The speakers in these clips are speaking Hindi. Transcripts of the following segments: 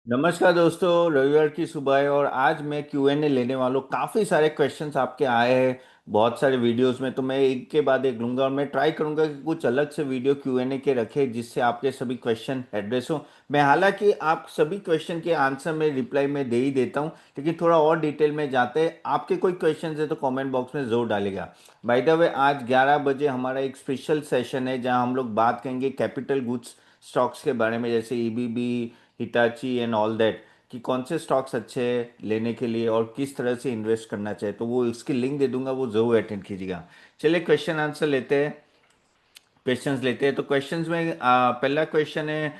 नमस्कार दोस्तों, रविवार की सुबह है और आज मैं Q&A लेने वालों। काफ़ी सारे क्वेश्चंस आपके आए हैं बहुत सारे वीडियोस में, तो मैं एक के बाद एक लूंगा और मैं ट्राई करूंगा कि कुछ अलग से वीडियो Q&A के रखे जिससे आपके सभी क्वेश्चन एड्रेस हो। मैं हालांकि आप सभी क्वेश्चन के आंसर में रिप्लाई में दे ही देता हूं, लेकिन थोड़ा और डिटेल में जाते हैं। आपके कोई क्वेश्चन है तो कॉमेंट बॉक्स में ज़रूर डालेगा। बाय द वे, आज 11 बजे हमारा एक स्पेशल सेशन है जहां हम लोग बात करेंगे कैपिटल गुड्स स्टॉक्स के बारे में, जैसे ईबीबी, हिटाची एंड ऑल दैट, कि कौन से स्टॉक्स अच्छे हैं लेने के लिए और किस तरह से इन्वेस्ट करना चाहिए। तो वो इसकी लिंक दे दूंगा, वो जरूर अटेंड कीजिएगा। चलिए क्वेश्चन आंसर लेते हैं, क्वेश्चंस लेते हैं। तो क्वेश्चंस में पहला क्वेश्चन है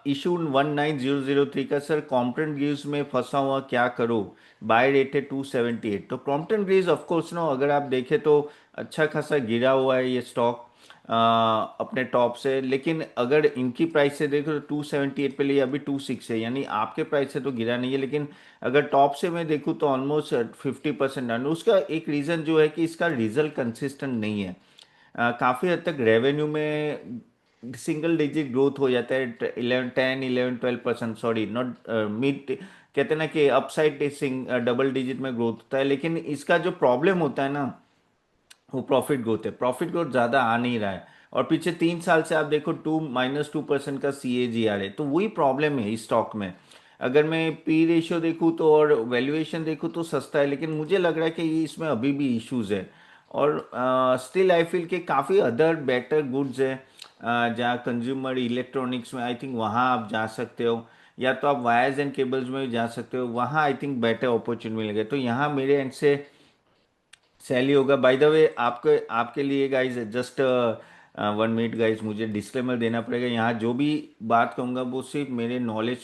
इशू 19003 का। सर, कॉम्पटन ग्रीव्स में फंसा हुआ क्या करूं? बाय रेट है 278। तो Crompton Greaves of course no, अगर आप देखें तो अच्छा खासा गिरा हुआ है ये स्टॉक अपने टॉप से, लेकिन अगर इनकी प्राइस से देखो तो 278 पे लिए, अभी 26 है, यानी आपके प्राइस से तो गिरा नहीं है, लेकिन अगर टॉप से मैं देखूँ तो ऑलमोस्ट 50% डाउन। उसका एक रीज़न जो है कि इसका रिजल्ट कंसिस्टेंट नहीं है। काफ़ी हद तक रेवेन्यू में सिंगल डिजिट ग्रोथ हो जाता है, 11 10 11 12%, सॉरी नॉट मिड, कहते हैं ना कि अपसाइड डबल डिजिट में ग्रोथ होता है, लेकिन इसका जो प्रॉब्लम होता है ना, वो प्रॉफिट ग्रोथ है। प्रॉफिट ग्रोथ ज़्यादा आ नहीं रहा है, और पीछे 3 साल से आप देखो -2% का CAGR है, तो वही प्रॉब्लम है इस स्टॉक में। अगर मैं पी रेशियो देखूँ तो और वैल्यूएशन देखूँ तो सस्ता है, लेकिन मुझे लग रहा है कि ये इसमें अभी भी इश्यूज है। और स्टिल आई फील के काफ़ी अदर बेटर गुड्स है, जहाँ कंज्यूमर इलेक्ट्रॉनिक्स में आई थिंक वहाँ आप जा सकते हो, या तो आप वायर्स एंड केबल्स में भी जा सकते हो, वहाँ आई थिंक बेटर अपॉर्चुनिटी मिलेगा। तो यहाँ मेरे एंड से सैली होगा। बाय द वे, आपके आपके लिए गाइज जस्ट 1 मिनट गाइज, मुझे डिस्क्लेमर देना पड़ेगा। यहाँ जो भी बात कहूँगा वो सिर्फ मेरे नॉलेज,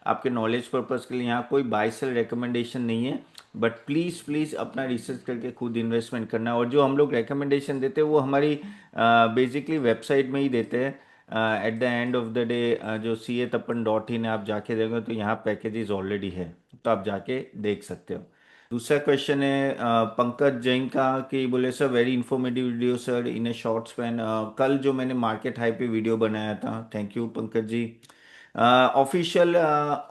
आपके नॉलेज पर्पज़ के लिए, यहाँ कोई बाय सेल रिकमेंडेशन नहीं है। बट प्लीज़ प्लीज़ अपना रिसर्च करके खुद इन्वेस्टमेंट करना, और जो हम लोग रिकमेंडेशन देते हैं वो हमारी बेसिकली वेबसाइट में ही देते हैं। At the end of the day जो CA Tapan.in है, आप जाके देखो तो यहाँ पैकेजेस ऑलरेडी है, तो आप जाके देख सकते हो। दूसरा क्वेश्चन है पंकज जैन का, कि बोले sir very informative video sir in a short span. कल जो मैंने मार्केट हाई पे वीडियो बनाया था, thank you Pankaj ji.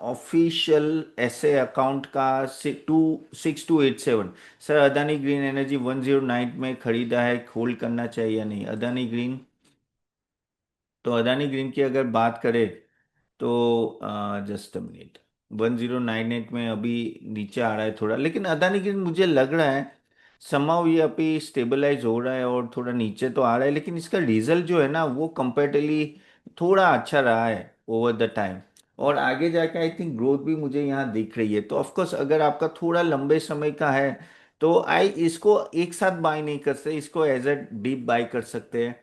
Official ऐसे अकाउंट का 6287। सर, अदानी ग्रीन एनर्जी 109 में खरीदा है, होल्ड करना चाहिए या नहीं? अदानी ग्रीन, तो अदानी ग्रीन की अगर बात करें तो जस्ट अ मिनट, 1098 में अभी नीचे आ रहा है थोड़ा, लेकिन अदानी ग्रीन मुझे लग रहा है समहाउ ये अभी स्टेबलाइज हो रहा है और थोड़ा नीचे तो आ रहा है, लेकिन इसका रिजल्ट जो है ना वो कंपेरेटिवली थोड़ा अच्छा रहा है ओवर द टाइम, और आगे जाके आई थिंक ग्रोथ भी मुझे यहाँ दिख रही है। तो ऑफकोर्स अगर आपका थोड़ा लंबे समय का है तो आई इसको एक साथ बाय नहीं कर सकते, इसको एज अ डीप बाय कर सकते हैं।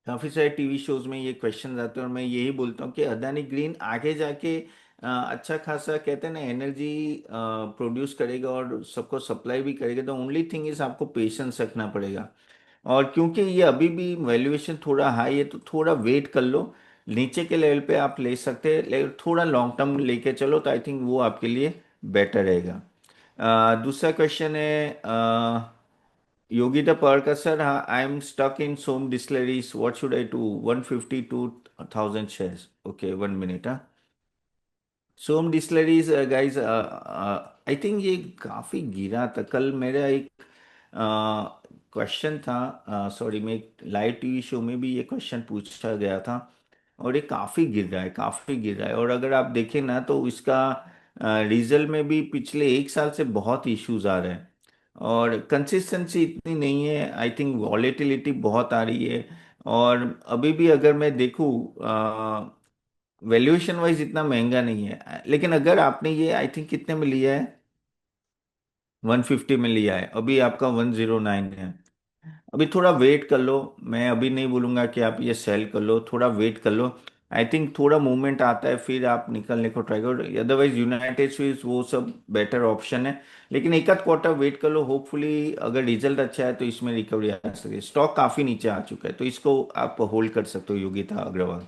काफी सारे टीवी शोज में ये क्वेश्चन आते हैं और मैं यही बोलता हूँ कि अदानी ग्रीन आगे जाके अच्छा खासा, कहते हैं ना, एनर्जी प्रोड्यूस करेगा और सबको सप्लाई भी करेगा। तो ओनली थिंग इज आपको पेशेंस रखना पड़ेगा, और क्योंकि ये अभी भी वैल्यूएशन थोड़ा हाई है तो थोड़ा वेट कर लो। नीचे के लेवल पे आप ले सकते हैं, लेकिन थोड़ा लॉन्ग टर्म लेके चलो तो आई थिंक वो आपके लिए बेटर रहेगा। दूसरा क्वेश्चन है योगिता पवार, सर हाँ, I am stuck in Som distilleries, what should I do? 152,000 shares, okay 1 minute. हाँ, सोम डिस्लरीज गाइज, आई थिंक ये काफ़ी गिरा था। कल मेरा एक क्वेश्चन था, सॉरी, मैं एक लाइव टीवी शो में भी ये क्वेश्चन पूछा गया था, और ये काफ़ी गिर रहा है, काफ़ी गिर रहा है। और अगर आप देखें ना तो इसका रिजल्ट में भी पिछले एक साल से बहुत इश्यूज आ रहे हैं, और कंसिस्टेंसी इतनी नहीं है। आई थिंक वॉलेटिलिटी बहुत आ रही है, और अभी भी अगर मैं देखूँ वैल्यूएशन वाइज इतना महंगा नहीं है, लेकिन अगर आपने ये आई थिंक कितने में लिया है, 150 में लिया है, अभी आपका 109 है। अभी थोड़ा वेट कर लो, मैं अभी नहीं बोलूंगा कि आप ये सेल कर लो, थोड़ा वेट कर लो। आई थिंक थोड़ा मूवमेंट आता है फिर आप निकलने को ट्राई करो, अदरवाइज यूनाइटेड स्टेट्स वो सब बेटर ऑप्शन है। लेकिन एक आध क्वार्टर वेट कर लो, होपफुली अगर रिजल्ट अच्छा है तो इसमें रिकवरी आ सकती है। स्टॉक काफ़ी नीचे आ चुका है तो इसको आप होल्ड कर सकते हो, योगिता अग्रवाल।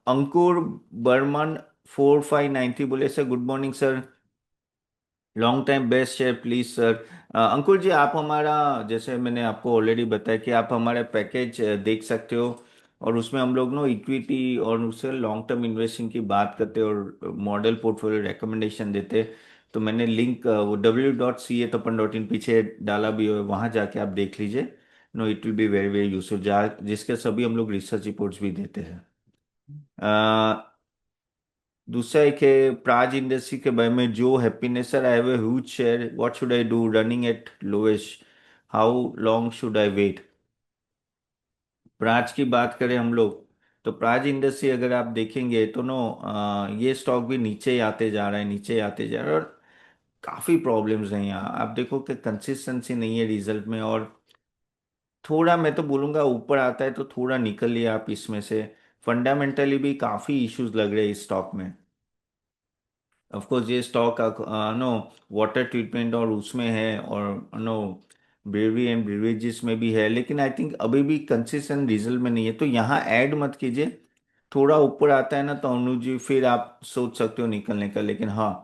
अंकुर बर्मन 4593 बोले sir good morning sir, long time best share please sir. Ankur ji, आप हमारा, जैसे मैंने आपको ऑलरेडी बताया कि आप हमारा पैकेज देख सकते हो। और उसमें हम लोग नो इक्विटी और उससे लॉन्ग टर्म इन्वेस्टिंग की बात करते और मॉडल पोर्टफोलियो रिकमेंडेशन देते। तो मैंने लिंक वो w.ca पीछे डाला भी है, वहाँ जाके आप देख लीजिए। No it will be very very useful, जहाँ जिसके सभी हम लोग रिसर्च रिपोर्ट्स भी देते हैं। दूसरा एक है प्राज इंडस्ट्री के बारे में, जो happiness sir, I have a huge share, what should I do, running at lowest, how long should I wait. Praj की बात करें हम लोग, तो प्राज इंडस्ट्री अगर आप देखेंगे तो नो ये स्टॉक भी नीचे ही आते जा रहा है, नीचे ही आते जा रहा है, और काफ़ी प्रॉब्लम्स हैं यहाँ। आप देखो कि कंसिस्टेंसी नहीं है रिजल्ट में, और थोड़ा मैं तो बोलूँगा ऊपर आता है तो थोड़ा निकल लिया आप इसमें से। फंडामेंटली भी काफ़ी इश्यूज लग रहे हैं इस स्टॉक में। ऑफ कोर्स ये स्टॉक नो वाटर ट्रीटमेंट और उसमें है, और नो ब्रेवरी एंड ब्रीवेजेस में भी है, लेकिन आई थिंक अभी भी कंसिस्टेंट रिजल्ट में नहीं है, तो यहाँ ऐड मत कीजिए। थोड़ा ऊपर आता है ना तो अनु जी फिर आप सोच सकते हो निकलने का, लेकिन हाँ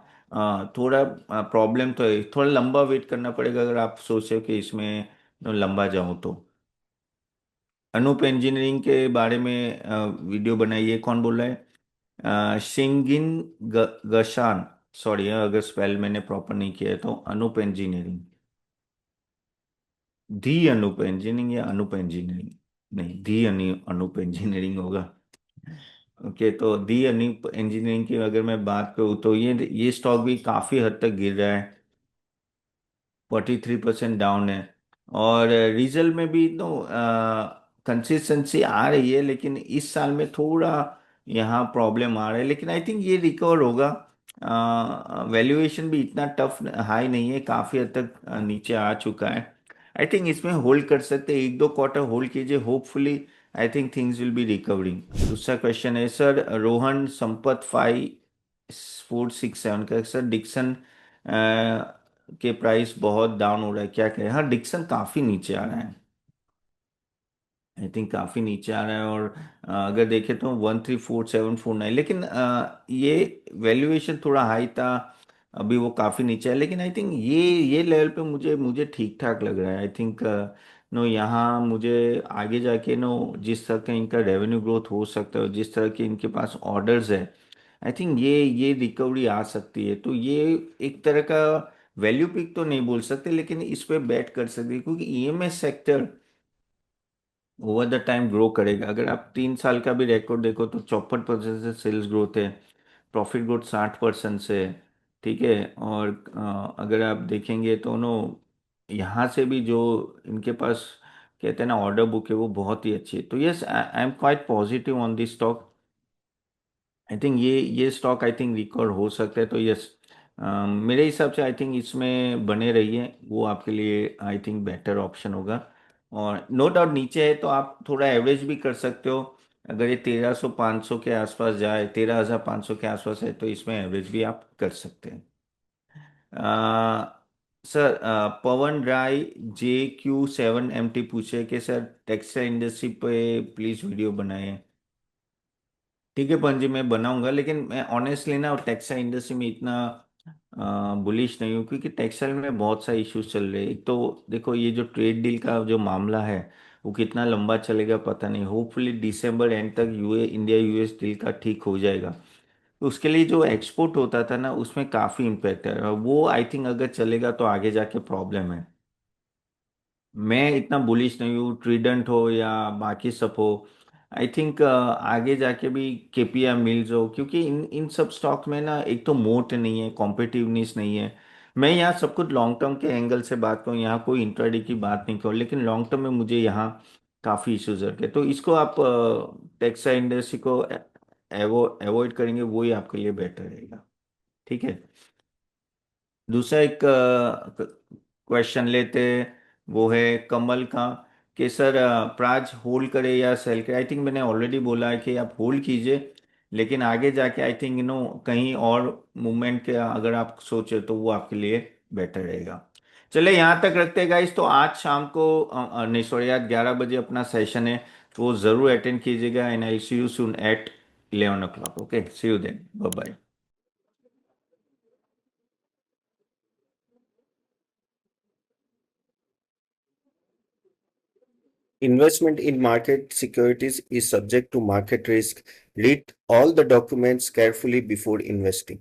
थोड़ा प्रॉब्लम तो है, थोड़ा लंबा वेट करना पड़ेगा अगर आप सोचे कि इसमें लंबा जाऊं तो। अनूप इंजीनियरिंग के बारे में वीडियो बनाई है, कौन बोल रहा है? शिंगिन गशान, सॉरी अगर स्पेल मैंने प्रॉपर नहीं किया है तो। अनूप इंजीनियरिंग, दी अनूप इंजीनियरिंग या अनूप इंजीनियरिंग? नहीं, दी अनूप इंजीनियरिंग होगा। ओके, तो दी अनूप इंजीनियरिंग की अगर मैं बात करूँ तो ये स्टॉक भी काफ़ी हद तक गिर रहा है, 43% डाउन है। और रिजल्ट में भी तो कंसिस्टेंसी आ रही है, लेकिन इस साल में थोड़ा यहाँ प्रॉब्लम आ रहा है, लेकिन आई थिंक ये रिकवर होगा। वैल्यूएशन भी इतना टफ हाई नहीं है, काफ़ी हद तक नीचे आ चुका है। आई थिंक इसमें होल्ड कर सकते हैं, एक दो क्वार्टर होल्ड कीजिए, hopefully I think things will be recovering. दूसरा क्वेश्चन है सर, रोहन संपत 5467 का, सर डिक्सन के प्राइस बहुत डाउन हो रहा है, क्या करें? हाँ, डिक्सन काफ़ी नीचे आ रहा है, आई थिंक काफ़ी नीचे आ रहा है, और अगर देखें तो 134749, लेकिन ये वैल्यूएशन थोड़ा हाई था, अभी वो काफ़ी नीचे है, लेकिन आई थिंक ये लेवल पे मुझे मुझे ठीक ठाक लग रहा है। आई थिंक नो यहाँ मुझे आगे जाके नो जिस तरह का इनका रेवेन्यू ग्रोथ हो सकता है और जिस तरह के इनके पास ऑर्डर्स है, आई थिंक ये रिकवरी आ सकती है, तो ये एक तरह का वैल्यू पिक तो नहीं बोल सकते, लेकिन इस पे बैट कर सकते हैं, क्योंकि EMS sector over the time grow करेगा। अगर आप 3 साल का भी रिकॉर्ड देखो तो 54% से सेल्स ग्रोथ है, प्रॉफिट ग्रोथ 60% से है, ठीक है। और अगर आप देखेंगे तो नो यहाँ से भी जो इनके पास कहते हैं ना ऑर्डर बुक है, वो बहुत ही अच्छी है, तो yes I am quite positive on this stock. I think ये स्टॉक आई थिंक रिकॉर्ड हो सकता है, तो यस मेरे हिसाब से आई थिंक इसमें बने रहिए, वो आपके लिए आई थिंक बेटर ऑप्शन होगा। और नो डाउट नीचे है तो आप थोड़ा एवरेज भी कर सकते हो, अगर ये 1300 500 के आसपास जाए, 13,500 के आसपास है, तो इसमें एवरेज भी आप कर सकते हैं। सर पवन राय JQ7MT पूछे कि सर टेक्सटाइल इंडस्ट्री पे प्लीज़ वीडियो बनाएं। ठीक है पंजी, मैं बनाऊंगा, लेकिन मैं ऑनेस्टली ना टेक्सटाइल इंडस्ट्री में इतना बुलिश नहीं हूँ, क्योंकि टेक्सटाइल में बहुत सारे इश्यूज चल रहे हैं। एक तो देखो ये जो ट्रेड डील का जो मामला है, वो कितना लंबा चलेगा पता नहीं, होपफुली दिसंबर एंड तक इंडिया यूएस डील का ठीक हो जाएगा, तो उसके लिए जो एक्सपोर्ट होता था ना उसमें काफ़ी इम्पैक्ट है, और वो आई थिंक अगर चलेगा तो आगे जाके प्रॉब्लम है। मैं इतना बुलिश नहीं हूँ, ट्रीडेंट हो या बाकी सब हो। आई थिंक आगे जाके भी केपीआई मिल्स हो, क्योंकि इन इन सब स्टॉक में ना एक तो मोट नहीं है, कॉम्पिटिटिवनेस नहीं है। मैं यहाँ सब कुछ लॉन्ग टर्म के एंगल से बात करूँ, यहाँ कोई इंट्राडे की बात नहीं करूँ, लेकिन लॉन्ग टर्म में मुझे यहाँ काफ़ी इश्यूज रखे, तो इसको आप टेक्सटाइल इंडस्ट्री को अवॉइड करेंगे, वो ही आपके लिए बेटर रहेगा। ठीक है। दूसरा एक क्वेश्चन लेते हैं, वो है कमल का, कि सर प्राज होल्ड करे या सेल करे? आई थिंक मैंने ऑलरेडी बोला है कि आप होल्ड कीजिए, लेकिन आगे जाके आई थिंक कहीं और मूवमेंट के अगर आप सोचे तो वो आपके लिए बेटर रहेगा। चले यहाँ तक रखते हैं गाइस, तो आज शाम को नहीं सॉरी, आज 11 बजे अपना सेशन है, तो वो ज़रूर अटेंड कीजिएगा, and I see you soon at 11 o'clock। Okay, see you then, bye bye. Investment in market securities is subject to market risk. Read all the documents carefully before investing.